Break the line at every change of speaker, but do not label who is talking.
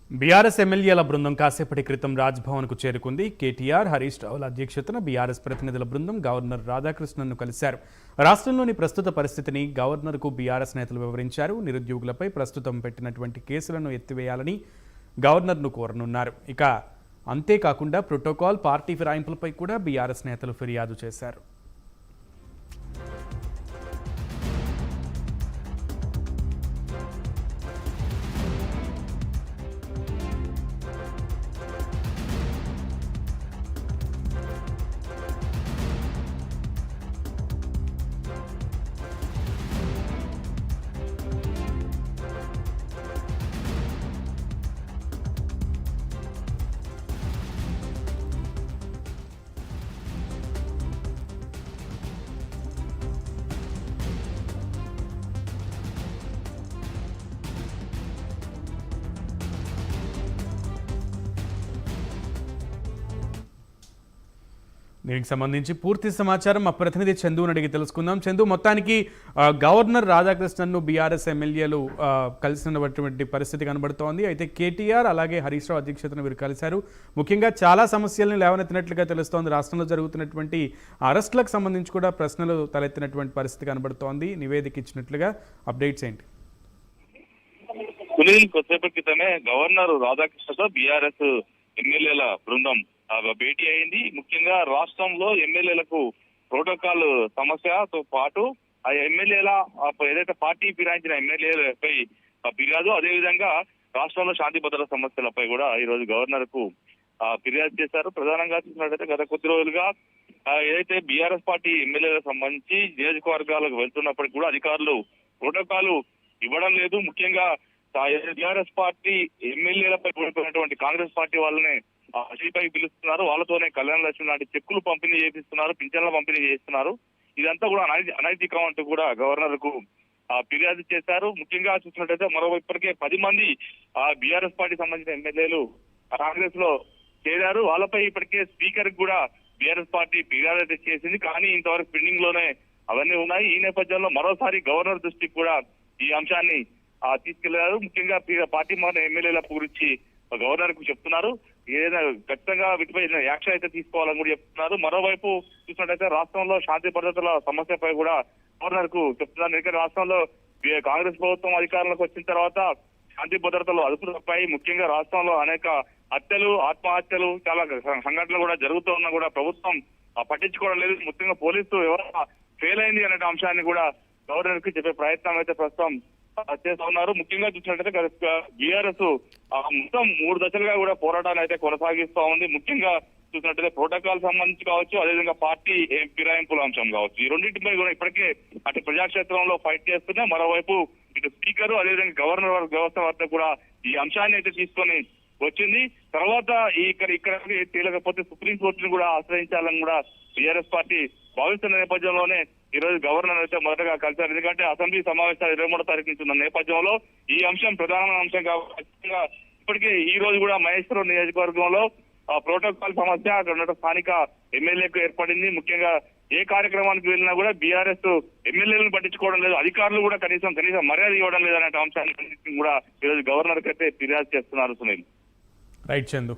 BRS ఎమ్మెల్యేల బృందం కాసేపటి క్రితం రాజ్భవన్కు చేరుకుంది. కేటీఆర్, హరీష్ రావుల అధ్యక్షతన బీఆర్ఎస్ ప్రతినిధుల బృందం గవర్నర్ రాధాకృష్ణన్ను కలిశారు. రాష్ట్రంలోని ప్రస్తుత పరిస్థితిని గవర్నర్కు బీఆర్ఎస్ నేతలు వివరించారు. నిరుద్యోగులపై ప్రస్తుతం పెట్టినటువంటి కేసులను ఎత్తివేయాలని గవర్నర్ను కోరనున్నారు. ఇక అంతేకాకుండా ప్రోటోకాల్, పార్టీ ఫిరాయింపులపై కూడా బీఆర్ఎస్ నేతలు ఫిర్యాదు చేశారు. దీనికి సంబంధించి పూర్తి సమాచారం మా ప్రతినిధి చందుని అడిగి తెలుసుకుందాం. చందు, మొత్తానికి గవర్నర్ రాధాకృష్ణన్ను బీఆర్ఎస్ ఎమ్మెల్యేలు కలిసినటువంటి పరిస్థితి కనబడుతోంది. అయితే కేటీఆర్ అలాగే హరీష్ రావు అధ్యక్షతను వీరు కలిశారు. ముఖ్యంగా చాలా సమస్యలను లేవనెత్తినట్లుగా తెలుస్తోంది. రాష్ట్రంలో జరుగుతున్నటువంటి అరెస్టులకు సంబంధించి కూడా ప్రశ్నలు తలెత్తినటువంటి పరిస్థితి కనబడుతోంది. నివేదిక ఇచ్చినట్లుగా అప్డేట్స్ ఏంటి?
సునీల్, కొద్దిసేపటి క్రితమే గవర్నర్ రాధాకృష్ణతో బీఆర్ఎస్ ఎమ్మెల్యేల బృందం భేటీ అయింది. ముఖ్యంగా రాష్ట్రంలో ఎమ్మెల్యేలకు ప్రోటోకాల్ సమస్యతో పాటు ఆ ఎమ్మెల్యేల ఏదైతే పార్టీ ఫిరాయించిన ఎమ్మెల్యేలపై ఫిర్యాదు, అదేవిధంగా రాష్ట్రంలో శాంతి భద్రత సమస్యలపై కూడా ఈ రోజు గవర్నర్ కు ఫిర్యాదు చేశారు. ప్రధానంగా చూసినట్లయితే గత కొద్ది రోజులుగా ఏదైతే బీఆర్ఎస్ పార్టీ ఎమ్మెల్యేలకు సంబంధించి నియోజకవర్గాలకు వెళ్తున్నప్పటికీ కూడా అధికారులు ప్రోటోకాల్ ఇవ్వడం లేదు. ముఖ్యంగా బీఆర్ఎస్ పార్టీ ఎమ్మెల్యేలపై ఓడిపోయినటువంటి కాంగ్రెస్ పార్టీ వాళ్ళని అసలుపై పిలుస్తున్నారు. వాళ్ళతోనే కళ్యాణ లక్ష్మి లాంటి చెక్కులు పంపిణీ చేపిస్తున్నారు, పింఛన్ల పంపిణీ చేస్తున్నారు. ఇదంతా కూడా అనైతికం అంటూ కూడా గవర్నర్ కు ఫిర్యాదు చేశారు. ముఖ్యంగా చూసినట్టయితే మరోవైపు ఇప్పటికే 10 మంది బీఆర్ఎస్ పార్టీ సంబంధించిన ఎమ్మెల్యేలు కాంగ్రెస్ లో చేరారు. వాళ్ళపై ఇప్పటికే స్పీకర్ కూడా బీఆర్ఎస్ పార్టీ ఫిర్యాదు అయితే చేసింది. కానీ ఇంతవరకు పెండింగ్ లోనే అవన్నీ ఉన్నాయి. ఈ నేపథ్యంలో మరోసారి గవర్నర్ దృష్టికి కూడా ఈ అంశాన్ని తీసుకెళ్లారు. ముఖ్యంగా పార్టీ మారిన ఎమ్మెల్యేల గురించి గవర్నర్ కు చెప్తున్నారు. ఏదైనా ఖచ్చితంగా వీటిపై యాక్షన్ అయితే తీసుకోవాలని కూడా చెప్తున్నారు. మరోవైపు చూసినట్టయితే రాష్ట్రంలో శాంతి భద్రతల సమస్యపై కూడా గవర్నర్ కు చెప్తున్నారు. ఎందుకంటే రాష్ట్రంలో కాంగ్రెస్ ప్రభుత్వం అధికారంలోకి వచ్చిన తర్వాత శాంతి భద్రతలు అదుపు తప్పాయి. ముఖ్యంగా రాష్ట్రంలో అనేక హత్యలు, ఆత్మహత్యలు, చాలా సంఘటనలు కూడా జరుగుతున్నా కూడా ప్రభుత్వం పట్టించుకోవడం లేదు. ముఖ్యంగా పోలీసు వ్యవస్థ ఫెయిల్ అయింది అనే అంశాన్ని కూడా గవర్నర్ కి చెప్పే ప్రయత్నం అయితే ప్రస్తుతం చేస్తా ఉన్నారు. ముఖ్యంగా చూసినట్టయితే బీఆర్ఎస్ మొత్తం 3 దశలుగా కూడా పోరాటాన్ని అయితే కొనసాగిస్తా ఉంది. ముఖ్యంగా చూసినట్టయితే ప్రోటోకాల్ సంబంధించి కావచ్చు, అదేవిధంగా పార్టీ ఫిరాయింపుల అంశం కావచ్చు. ఈ రెండింటిపై కూడా ఇప్పటికే అటు ప్రజాక్షేత్రంలో ఫైట్ చేస్తున్నా, మరోవైపు ఇటు స్పీకర్ అదేవిధంగా గవర్నర్ వ్యవస్థ వద్ద కూడా ఈ అంశాన్ని అయితే తీసుకొని వచ్చింది. తర్వాత ఇక్కడ తేలకపోతే సుప్రీంకోర్టును కూడా ఆశ్రయించాలని కూడా బీఆర్ఎస్ పార్టీ భావిస్తున్న నేపథ్యంలోనే ఈ రోజు గవర్నర్ అయితే మొదటగా కలిశారు. ఎందుకంటే అసెంబ్లీ సమావేశాలు 23వ తారీఖు నుంచి ఉన్న నేపథ్యంలో ఈ అంశం ప్రధానమైన అంశం కాబట్టి ఇప్పటికే ఈ రోజు కూడా మహేశ్వరం నియోజకవర్గంలో ప్రోటోకాల్ సమస్య అక్కడ స్థానిక ఎమ్మెల్యేకు ఏర్పడింది. ముఖ్యంగా ఏ కార్యక్రమానికి వెళ్ళినా కూడా బీఆర్ఎస్ ఎమ్మెల్యేలను పట్టించుకోవడం లేదు, అధికారులు కూడా కనీసం మర్యాద ఇవ్వడం లేదనే అంశాన్ని కూడా ఈ రోజు గవర్నర్ కి అయితే ఫిర్యాదు చేస్తున్నారు. సునీల్,
రైట్ చందు.